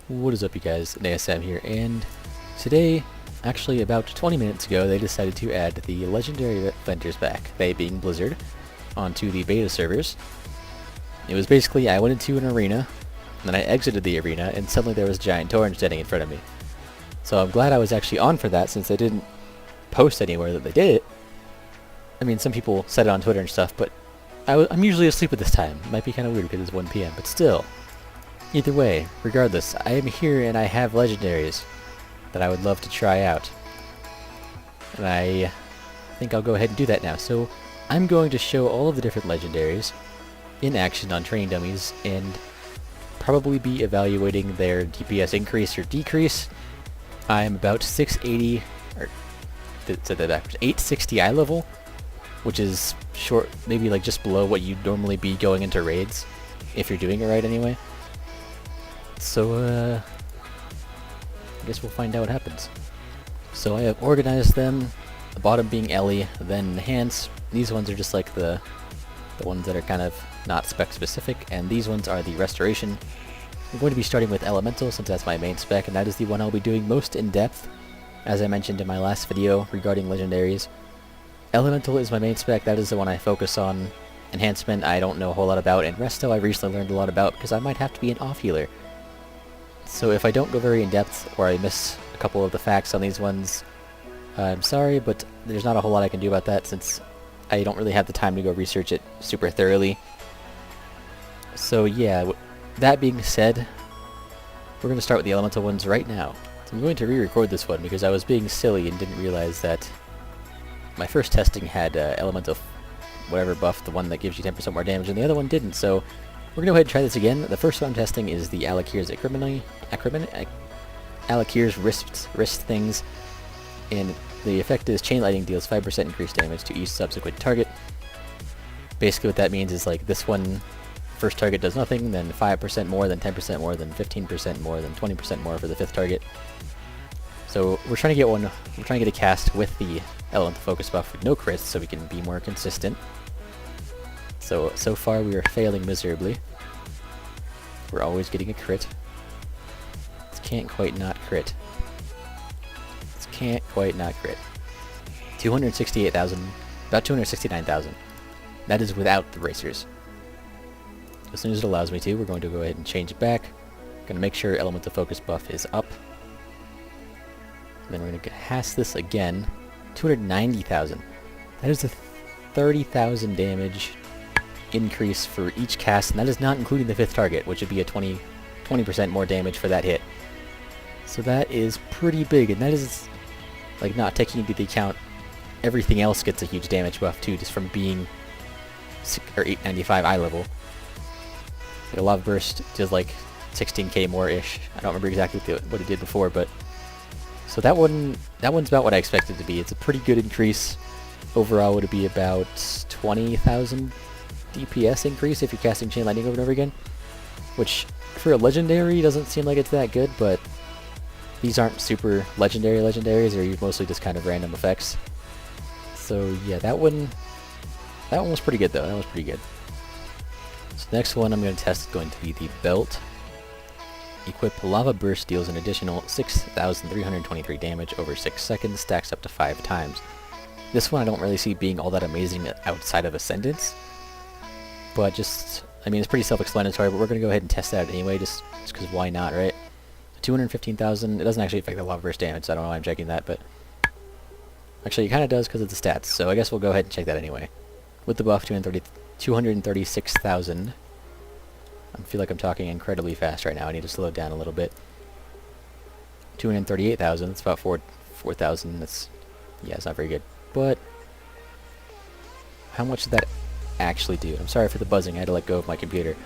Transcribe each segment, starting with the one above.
What is up, you guys? Naesam here, and today, actually about 20 minutes ago, they decided to add the legendary vendors back, they being Blizzard, onto the beta servers. It was basically, I went into an arena, and then I exited the arena, and suddenly there was a giant torrent standing in front of me. So I'm glad I was actually on for that, since they didn't post anywhere that they did it. I mean, some people said it on Twitter and stuff, but I'm usually asleep at this time. It might be kind of weird because it's 1 PM, but still. Either way, regardless, I am here and I have legendaries that I would love to try out. And I think I'll go ahead and do that now. So I'm going to show all of the different legendaries in action on training dummies and probably be evaluating their DPS increase or decrease. I'm about 680, or said that backwards, 860 eye level, which is short, maybe like just below what you'd normally be going into raids, if you're doing it right anyway. So, I guess we'll find out what happens. So I have organized them, the bottom being Ellie, then Enhance. These ones are just like the ones that are kind of not spec specific, and these ones are the Restoration. I'm going to be starting with Elemental since that's my main spec, and that is the one I'll be doing most in depth, as I mentioned in my last video regarding Legendaries. Elemental is my main spec, that is the one I focus on. Enhancement I don't know a whole lot about, and Resto I recently learned a lot about because I might have to be an off-healer. So if I don't go very in-depth, or I miss a couple of the facts on these ones, I'm sorry, but there's not a whole lot I can do about that since I don't really have the time to go research it super thoroughly. So yeah, that being said, we're going to start with the elemental ones right now. So I'm going to re-record this one because I was being silly and didn't realize that my first testing had elemental whatever buff, the one that gives you 10% more damage, and the other one didn't, so we're going to go ahead and try this again. The first one I'm testing is the Alakir's Alakir's wrist things, and the effect is Chain Lightning deals 5% increased damage to each subsequent target. Basically what that means is like this one, first target does nothing, then 5% more, then 10% more, then 15% more, then 20% more for the fifth target. So we're trying to get a cast with the Elemental Focus buff with no crits so we can be more consistent. So far we are failing miserably. We're always getting a crit. This can't quite not crit. This can't quite not crit. 268,000, about 269,000. That is without the bracers. As soon as it allows me to, we're going to go ahead and change it back. Going to make sure Elemental Focus buff is up. And then we're going to cast this again. 290,000. That is a 30,000 damage increase for each cast, and that is not including the fifth target, which would be a 20% more damage for that hit. So that is pretty big, and that is like not taking into account everything else gets a huge damage buff too, just from being 895 eye level. Like a Lava Burst does like 16k more-ish. I don't remember exactly what it did before, but so that one's about what I expected it to be. It's a pretty good increase. Overall, would it be about 20,000 DPS increase if you're casting Chain Lightning over and over again? Which, for a Legendary, doesn't seem like it's that good, but these aren't super legendary legendaries, they're mostly just kind of random effects. So yeah, that one was pretty good though, that was pretty good. So the next one I'm going to test is going to be the Belt. Equip Lava Burst deals an additional 6,323 damage over 6 seconds, stacks up to 5 times. This one I don't really see being all that amazing outside of Ascendance, but just, I mean, it's pretty self-explanatory, but we're going to go ahead and test that anyway, just because why not, right? 215,000, it doesn't actually affect the Lava Burst damage, so I don't know why I'm checking that, but actually it kind of does because of the stats, so I guess we'll go ahead and check that anyway. With the buff, 236,000. I feel like I'm talking incredibly fast right now. I need to slow it down a little bit. 238,000. That's about 4,000. That's, yeah, it's not very good. But how much did that actually do? I'm sorry for the buzzing. I had to let go of my computer.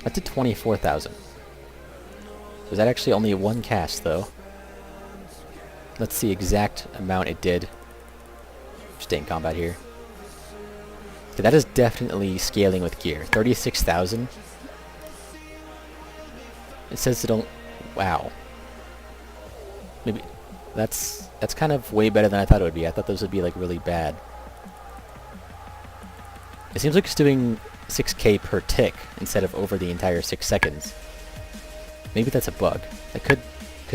That did 24,000. Was that actually only one cast though? Let's see exact amount it did. Stay in combat here. Okay, that is definitely scaling with gear. 36,000. It says it don't. Wow. Maybe that's kind of way better than I thought it would be. I thought those would be like really bad. It seems like it's doing 6k per tick instead of over the entire 6 seconds. Maybe that's a bug. That could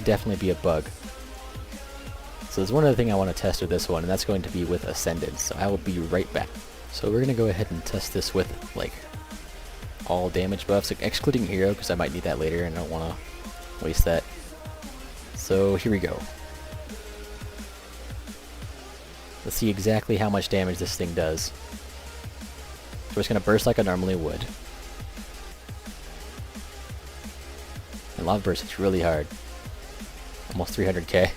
definitely be a bug. So there's one other thing I want to test with this one, and that's going to be with Ascended, so I will be right back. So we're going to go ahead and test this with, like, all damage buffs, excluding Hero, because I might need that later, and I don't want to waste that. So here we go. Let's see exactly how much damage this thing does. So we're just going to burst like I normally would. And Lava Burst hits really hard. Almost 300k.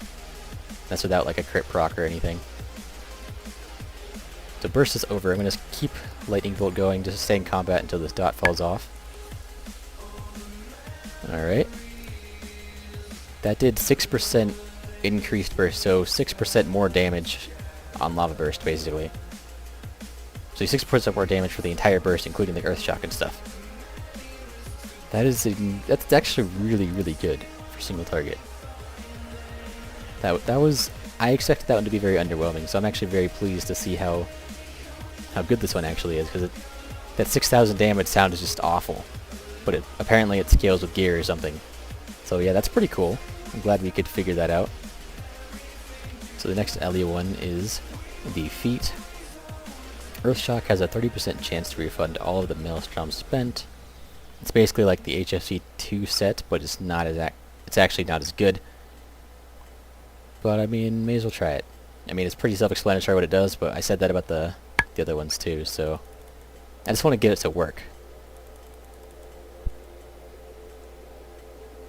That's without like a crit proc or anything. So burst is over. I'm going to keep Lightning Bolt going, just stay in combat until this dot falls off. Alright. That did 6% increased burst, so 6% more damage on Lava Burst, basically. So 6% more damage for the entire burst, including the Earth Shock and stuff. That's actually really, really good for single target. That was, I expected that one to be very underwhelming, so I'm actually very pleased to see how good this one actually is, because that 6,000 damage sound is just awful, but apparently it scales with gear or something. So yeah, that's pretty cool. I'm glad we could figure that out. So the next Ellie one is the feat. Earthshock has a 30% chance to refund all of the Maelstrom spent. It's basically like the HFC 2 set, but it's not as it's actually not as good. But I mean, may as well try it. I mean, it's pretty self-explanatory what it does, but I said that about the other ones too, so I just want to get it to work.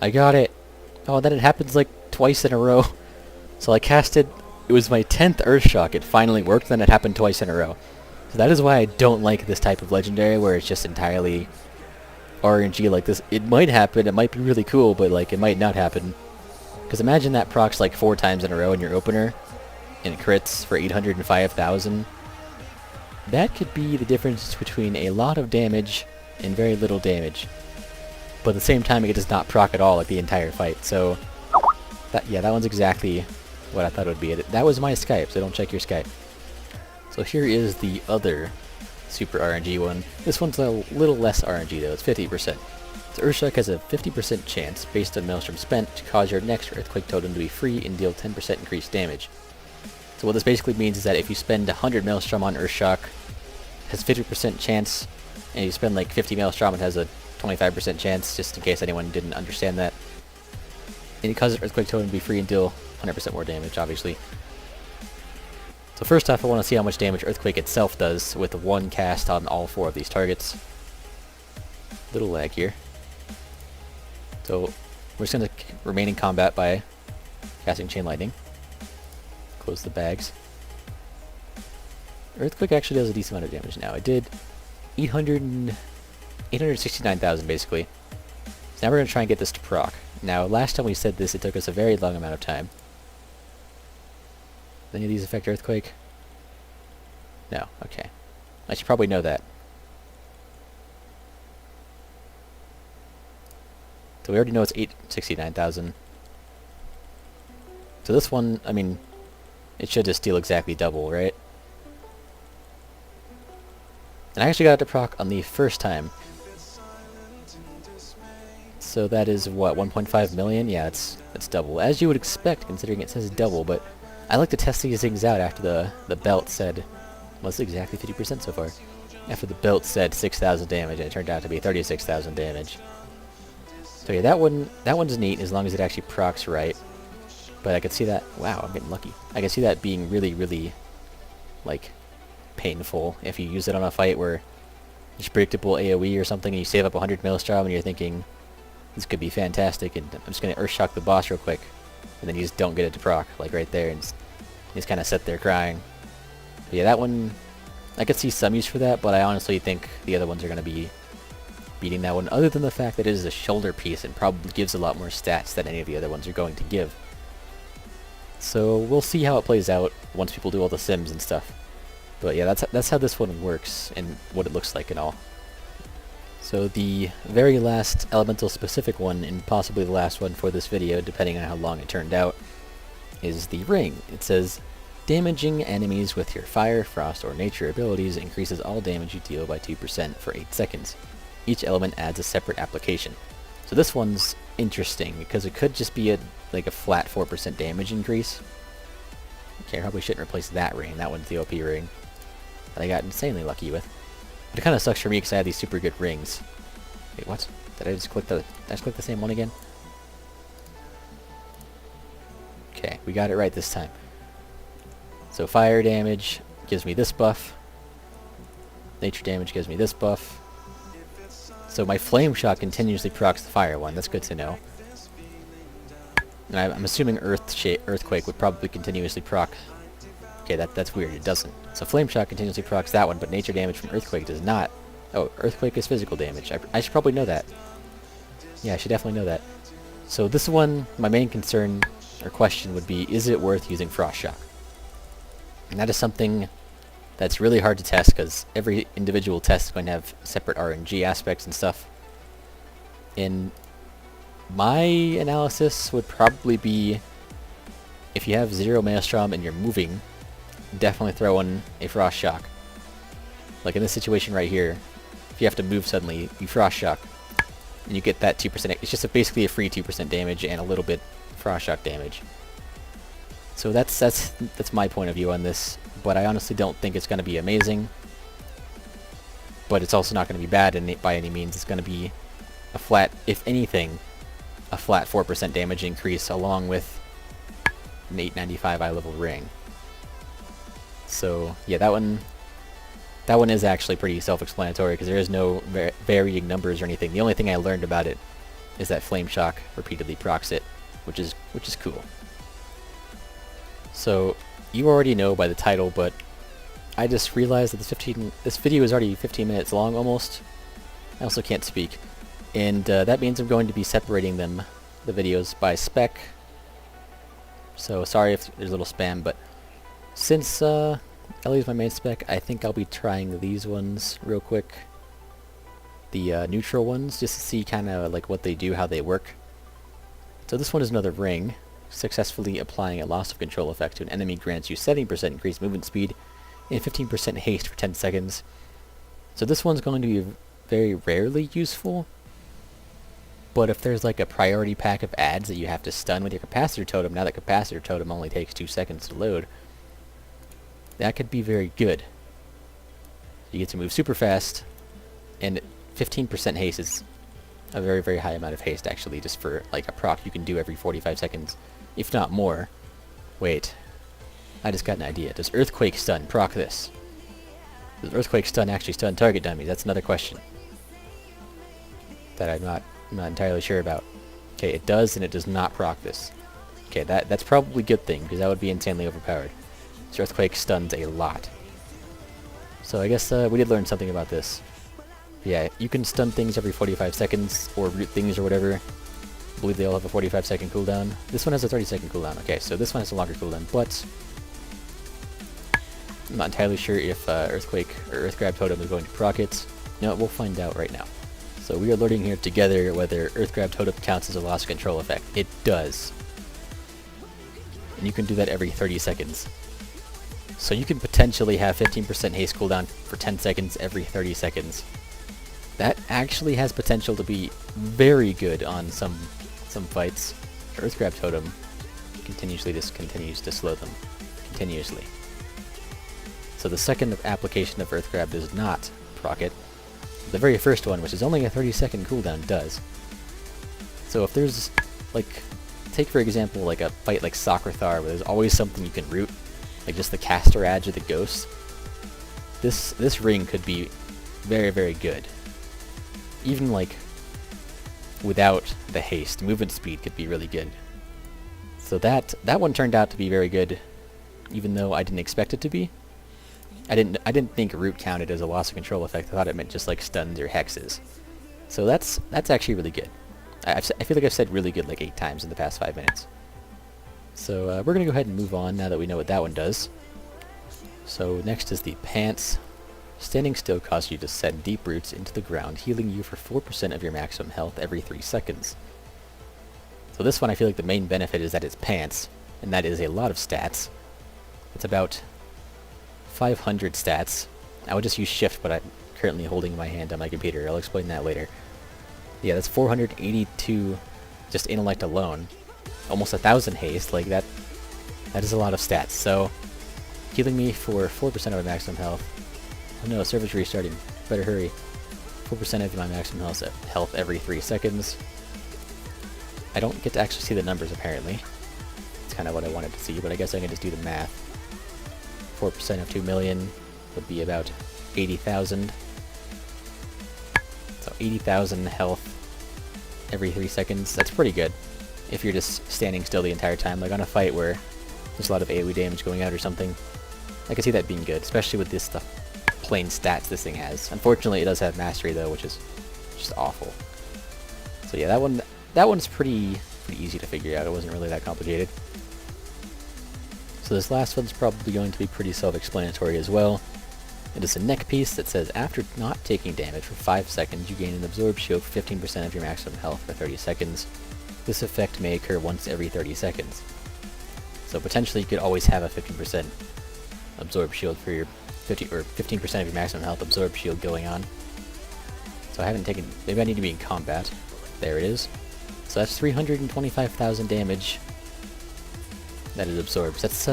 I got it! Oh, then it happens like twice in a row. So I casted, it was my 10th Earthshock, it finally worked, then it happened twice in a row. So that is why I don't like this type of legendary where it's just entirely RNG like this. It might happen, it might be really cool, but like it might not happen. Because imagine that procs like 4 times in a row in your opener, and it crits for 805,000. That could be the difference between a lot of damage and very little damage. But at the same time, it does not proc at all like the entire fight. So, that one's exactly what I thought it would be. That was my Skype, so don't check your Skype. So here is the other super RNG one. This one's a little less RNG though, it's 50%. So Earthshock has a 50% chance, based on Maelstrom spent, to cause your next Earthquake Totem to be free and deal 10% increased damage. So what this basically means is that if you spend 100 Maelstrom on Earthshock, it has a 50% chance, and you spend like 50 Maelstrom, it has a 25% chance, just in case anyone didn't understand that. And it causes Earthquake Totem to be free and deal 100% more damage, obviously. So first off, I want to see how much damage Earthquake itself does with one cast on all 4 of these targets. Little lag here. So we're just going to remain in combat by casting Chain Lightning. Close the bags. Earthquake actually does a decent amount of damage now. It did 869,000 basically. So now we're going to try and get this to proc. Now last time we said this, it took us a very long amount of time. Does any of these affect Earthquake? No, okay. I should probably know that. So we already know it's 869,000. So this one, I mean, it should just deal exactly double, right? And I actually got it to proc on the first time. So that is what, 1.5 million? Yeah, it's double. As you would expect, considering it says double, but I like to test these things out after the belt said, well, it's exactly 50% so far. After the belt said 6,000 damage, and it turned out to be 36,000 damage. So yeah, that one's neat as long as it actually procs right. But I could see that, wow, I'm getting lucky. I could see that being really, really, like, painful if you use it on a fight where it's predictable AoE or something and you save up 100 Maelstrom and you're thinking, this could be fantastic, and I'm just going to Earthshock the boss real quick. And then you just don't get it to proc, like right there, and just kind of sit there crying. But yeah, that one, I could see some use for that, but I honestly think the other ones are going to be beating that one, other than the fact that it is a shoulder piece and probably gives a lot more stats than any of the other ones are going to give. So we'll see how it plays out once people do all the sims and stuff. But yeah, that's how this one works and what it looks like and all. So the very last elemental specific one, and possibly the last one for this video, depending on how long it turned out, is the ring. It says, damaging enemies with your fire, frost, or nature abilities increases all damage you deal by 2% for 8 seconds. Each element adds a separate application. So this one's interesting, because it could just be like a flat 4% damage increase. Okay, I probably shouldn't replace that ring. That one's the OP ring that I got insanely lucky with. But it kind of sucks for me because I have these super good rings. Wait, what? Did I just click the same one again? Okay, we got it right this time. So fire damage gives me this buff. Nature damage gives me this buff. So my flame shot continuously procs the fire one. That's good to know. And I'm assuming earthquake would probably continuously proc. Okay, that's weird. It doesn't. So flame shot continuously procs that one, but nature damage from earthquake does not. Oh, earthquake is physical damage. I should probably know that. Yeah, I should definitely know that. So this one, my main concern or question would be, is it worth using frost shock? And that is something that's really hard to test because every individual test is going to have separate RNG aspects and stuff. And my analysis would probably be, if you have 0 Maelstrom and you're moving, definitely throw in a frost shock. Like in this situation right here, if you have to move suddenly, you frost shock, and you get that 2%. It's just basically a free 2% damage and a little bit frost shock damage. So that's my point of view on this. But I honestly don't think it's going to be amazing. But it's also not going to be bad by any means. It's going to be a flat, if anything, a flat 4% damage increase along with an 895 eye level ring. So yeah, that one is actually pretty self-explanatory because there is no varying numbers or anything. The only thing I learned about it is that flame shock repeatedly procs it, which is cool. So you already know by the title, but I just realized that this video is already 15 minutes long almost. I also can't speak, and that means I'm going to be separating the videos by spec. So sorry if there's a little spam, but since Ellie is my main spec, I think I'll be trying these ones real quick. The neutral ones, just to see kind of like what they do, how they work. So this one is another ring. Successfully applying a loss of control effect to an enemy grants you 70% increased movement speed and 15% haste for 10 seconds. So this one's going to be very rarely useful, but if there's like a priority pack of ads that you have to stun with your capacitor totem, now that capacitor totem only takes 2 seconds to load, that could be very good. You get to move super fast, and 15% haste is a very, very high amount of haste actually, just for like a proc you can do every 45 seconds, if not more. Wait, I just got an idea. Does Earthquake Stun proc this? Does Earthquake Stun actually stun target dummies? That's another question that I'm not entirely sure about. Okay, it does, and it does not proc this. Okay, that's probably a good thing, because that would be insanely overpowered. So Earthquake stuns a lot. So I guess we did learn something about this. Yeah, you can stun things every 45 seconds, or root things or whatever. I believe they all have a 45-second cooldown. This one has a 30-second cooldown. Okay, so this one has a longer cooldown, but I'm not entirely sure if Earthquake or Earth Grab Totem is going to proc it. No, we'll find out right now. So we are learning here together whether Earth Grab Totem counts as a loss control effect. It does. And you can do that every 30 seconds. So you can potentially have 15% haste cooldown for 10 seconds every 30 seconds. That actually has potential to be very good on some fights. Earth Grab Totem continues to slow them continuously. So the second application of Earth Grab does not proc it. The very first one, which is only a 30-second cooldown, does. So if there's, like, take for example like a fight like Socrathar where there's always something you can root, like just the caster edge or the ghosts, this ring could be very, very good. Even like without the haste, movement speed could be really good. So that one turned out to be very good, even though I didn't expect it to be. I didn't think root counted as a loss of control effect. I thought it meant just like stuns or hexes. So that's actually really good. I feel like I've said really good like 8 times in the past 5 minutes. So we're going to go ahead and move on now that we know what that one does. So next is the pants. Standing still causes you to send deep roots into the ground, healing you for 4% of your maximum health every 3 seconds. So this one I feel like the main benefit is that it's pants, and that is a lot of stats. It's about 500 stats. I would just use shift, but I'm currently holding my hand on my computer. I'll explain that later. Yeah, that's 482 just intellect alone. Almost 1,000 haste, like that is a lot of stats. So, healing me for 4% of my maximum health. Oh no, server's restarting. Better hurry. 4% of my maximum health every 3 seconds. I don't get to actually see the numbers, apparently. It's kind of what I wanted to see, but I guess I can just do the math. 4% of 2 million would be about 80,000. So 80,000 health every 3 seconds. That's pretty good if you're just standing still the entire time, like on a fight where there's a lot of AoE damage going out or something. I can see that being good, especially with this stuff. Plain stats this thing has. Unfortunately, it does have mastery though, which is just awful. So yeah, that one's pretty easy to figure out. It wasn't really that complicated. So this last one's probably going to be pretty self-explanatory as well. It is a neck piece that says, after not taking damage for 5 seconds, you gain an absorb shield for 15% of your maximum health for 30 seconds. This effect may occur once every 30 seconds. So potentially you could always have a 15% absorb shield for your 15% of your maximum health absorb shield going on. So I haven't taken, maybe I need to be in combat. There it is. So that's 325,000 damage that it absorbs. That's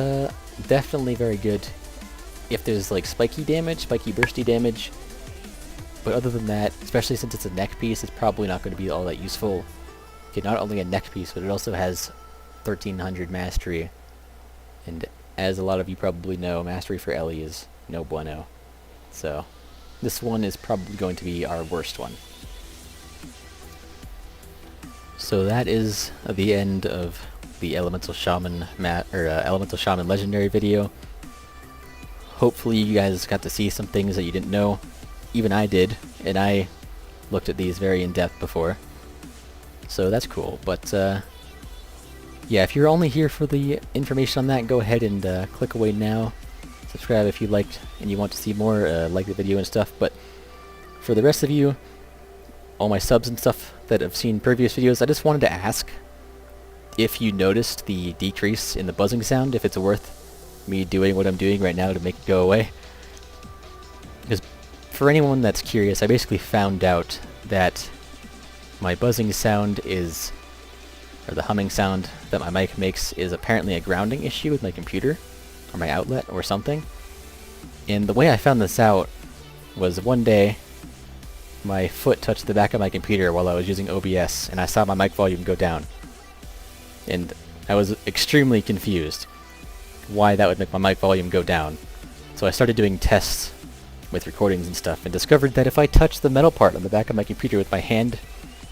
definitely very good if there's like spiky bursty damage. But other than that, especially since it's a neck piece, it's probably not going to be all that useful. Okay, not only a neck piece, but it also has 1300 mastery. And as a lot of you probably know, mastery for Ellie is no bueno. So this one is probably going to be our worst one. So that is the end of the Elemental Shaman Elemental Shaman Legendary video. Hopefully you guys got to see some things that you didn't know. Even I did, and I looked at these very in depth before. So that's cool. But yeah, if you're only here for the information on that, go ahead and click away now. Subscribe if you liked and you want to see more, like the video and stuff. But for the rest of you, all my subs and stuff that have seen previous videos, I just wanted to ask if you noticed the decrease in the buzzing sound, if it's worth me doing what I'm doing right now to make it go away. Because for anyone that's curious, I basically found out that my buzzing sound is, or the humming sound that my mic makes, is apparently a grounding issue with my computer, or my outlet, or something. And the way I found this out was one day, my foot touched the back of my computer while I was using OBS, and I saw my mic volume go down. And I was extremely confused why that would make my mic volume go down. So I started doing tests with recordings and stuff, and discovered that if I touch the metal part on the back of my computer with my hand,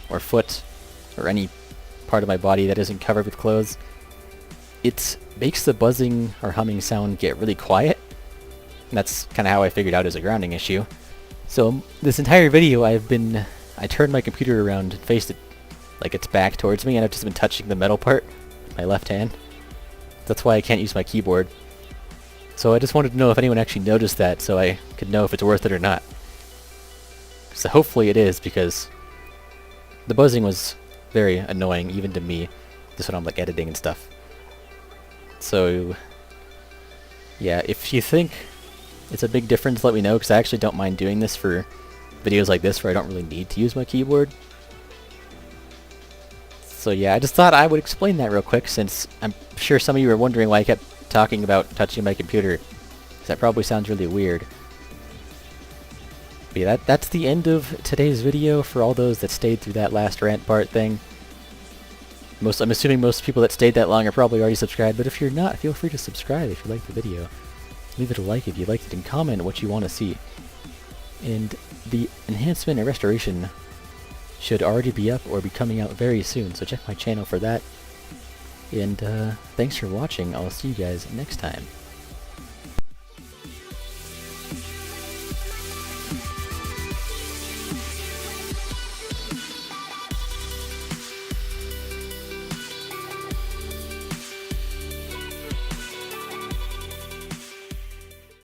or foot, or any part of my body that isn't covered with clothes, it makes the buzzing or humming sound get really quiet. And that's kind of how I figured out it was a grounding issue. So this entire video I turned my computer around and faced it like its back towards me, and I've just been touching the metal part with my left hand. That's why I can't use my keyboard. So I just wanted to know if anyone actually noticed that, so I could know if it's worth it or not. So hopefully it is, because the buzzing was very annoying, even to me, just when I'm like editing and stuff. So yeah, if you think it's a big difference, let me know, because I actually don't mind doing this for videos like this where I don't really need to use my keyboard. So yeah, I just thought I would explain that real quick, since I'm sure some of you are wondering why I kept talking about touching my computer, because that probably sounds really weird. But yeah, that's the end of today's video for all those that stayed through that last rant part thing. I'm assuming most people that stayed that long are probably already subscribed, but if you're not, feel free to subscribe if you like the video. Leave it a like if you liked it, and comment what you want to see. And the enhancement and restoration should already be up or be coming out very soon, so check my channel for that. And thanks for watching. I'll see you guys next time.